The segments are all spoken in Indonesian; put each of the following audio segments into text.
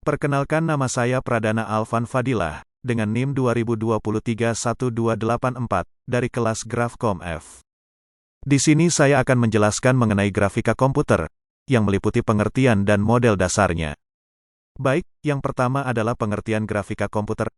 Perkenalkan, nama saya Pradana Alvan Fadilah, dengan NIM 20231284, dari kelas Grafkom F. Di sini saya akan menjelaskan mengenai grafika komputer, yang meliputi pengertian dan model dasarnya. Baik, yang pertama adalah pengertian grafika komputer.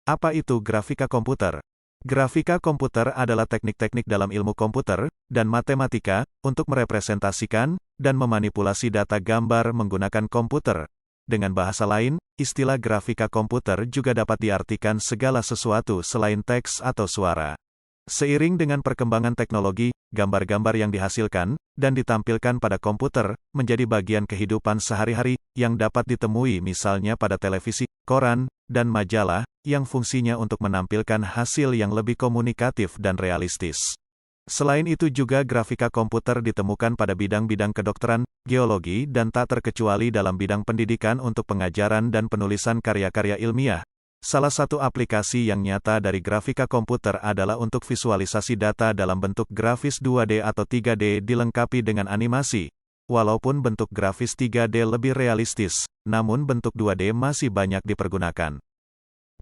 Apa itu grafika komputer? Grafika komputer adalah teknik-teknik dalam ilmu komputer dan matematika untuk merepresentasikan dan memanipulasi data gambar menggunakan komputer. Dengan bahasa lain, istilah grafika komputer juga dapat diartikan segala sesuatu selain teks atau suara. Seiring dengan perkembangan teknologi, gambar-gambar yang dihasilkan dan ditampilkan pada komputer menjadi bagian kehidupan sehari-hari yang dapat ditemui misalnya pada televisi, koran, dan majalah yang fungsinya untuk menampilkan hasil yang lebih komunikatif dan realistis. Selain itu juga grafika komputer ditemukan pada bidang-bidang kedokteran, geologi, dan tak terkecuali dalam bidang pendidikan untuk pengajaran dan penulisan karya-karya ilmiah. Salah satu aplikasi yang nyata dari grafika komputer adalah untuk visualisasi data dalam bentuk grafis 2D atau 3D dilengkapi dengan animasi. Walaupun bentuk grafis 3D lebih realistis, namun bentuk 2D masih banyak dipergunakan.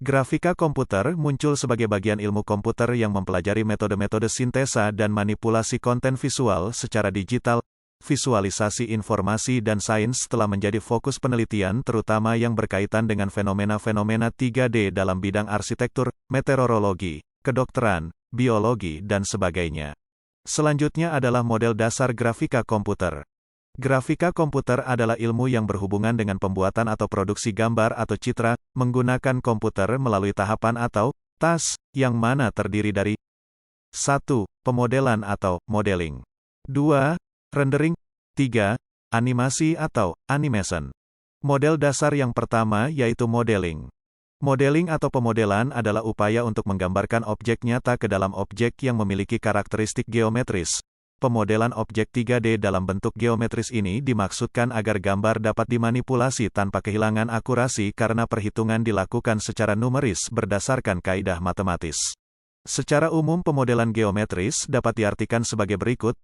Grafika komputer muncul sebagai bagian ilmu komputer yang mempelajari metode-metode sintesa dan manipulasi konten visual secara digital. Visualisasi informasi dan sains telah menjadi fokus penelitian terutama yang berkaitan dengan fenomena-fenomena 3D dalam bidang arsitektur, meteorologi, kedokteran, biologi, dan sebagainya. Selanjutnya adalah model dasar grafika komputer. Grafika komputer adalah ilmu yang berhubungan dengan pembuatan atau produksi gambar atau citra, menggunakan komputer melalui tahapan atau tas, yang mana terdiri dari 1. Pemodelan atau modeling. 2. Rendering. 3. Animasi atau animation. Model dasar yang pertama yaitu modeling. Modeling atau pemodelan adalah upaya untuk menggambarkan objek nyata ke dalam objek yang memiliki karakteristik geometris. Pemodelan objek 3D dalam bentuk geometris ini dimaksudkan agar gambar dapat dimanipulasi tanpa kehilangan akurasi karena perhitungan dilakukan secara numeris berdasarkan kaidah matematis. Secara umum pemodelan geometris dapat diartikan sebagai berikut: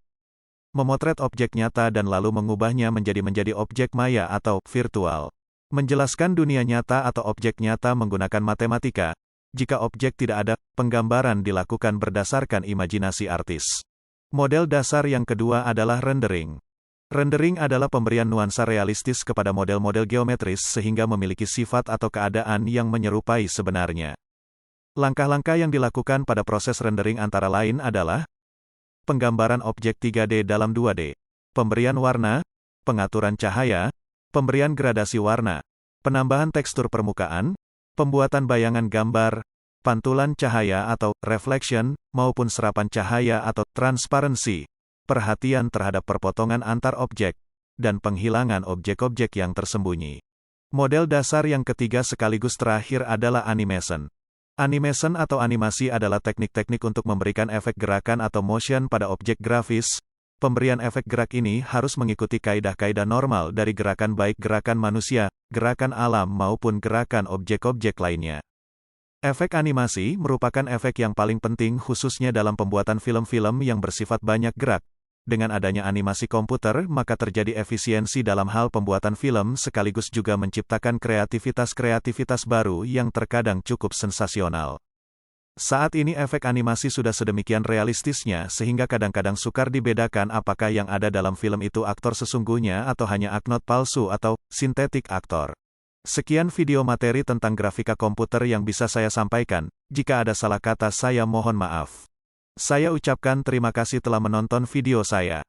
memotret objek nyata dan lalu mengubahnya menjadi objek maya atau virtual. Menjelaskan dunia nyata atau objek nyata menggunakan matematika. Jika objek tidak ada, penggambaran dilakukan berdasarkan imajinasi artis. Model dasar yang kedua adalah rendering. Rendering adalah pemberian nuansa realistis kepada model-model geometris sehingga memiliki sifat atau keadaan yang menyerupai sebenarnya. Langkah-langkah yang dilakukan pada proses rendering antara lain adalah penggambaran objek 3D dalam 2D, pemberian warna, pengaturan cahaya, pemberian gradasi warna, penambahan tekstur permukaan, pembuatan bayangan gambar, pantulan cahaya atau reflection, maupun serapan cahaya atau transparansi, perhatian terhadap perpotongan antar objek, dan penghilangan objek-objek yang tersembunyi. Model dasar yang ketiga sekaligus terakhir adalah animation. Animation atau animasi adalah teknik-teknik untuk memberikan efek gerakan atau motion pada objek grafis. Pemberian efek gerak ini harus mengikuti kaidah-kaidah normal dari gerakan baik gerakan manusia, gerakan alam maupun gerakan objek-objek lainnya. Efek animasi merupakan efek yang paling penting khususnya dalam pembuatan film-film yang bersifat banyak gerak. Dengan adanya animasi komputer, maka terjadi efisiensi dalam hal pembuatan film sekaligus juga menciptakan kreativitas-kreativitas baru yang terkadang cukup sensasional. Saat ini efek animasi sudah sedemikian realistisnya sehingga kadang-kadang sukar dibedakan apakah yang ada dalam film itu aktor sesungguhnya atau hanya aktor palsu atau sintetik aktor. Sekian video materi tentang grafika komputer yang bisa saya sampaikan. Jika ada salah kata saya mohon maaf. Saya ucapkan terima kasih telah menonton video saya.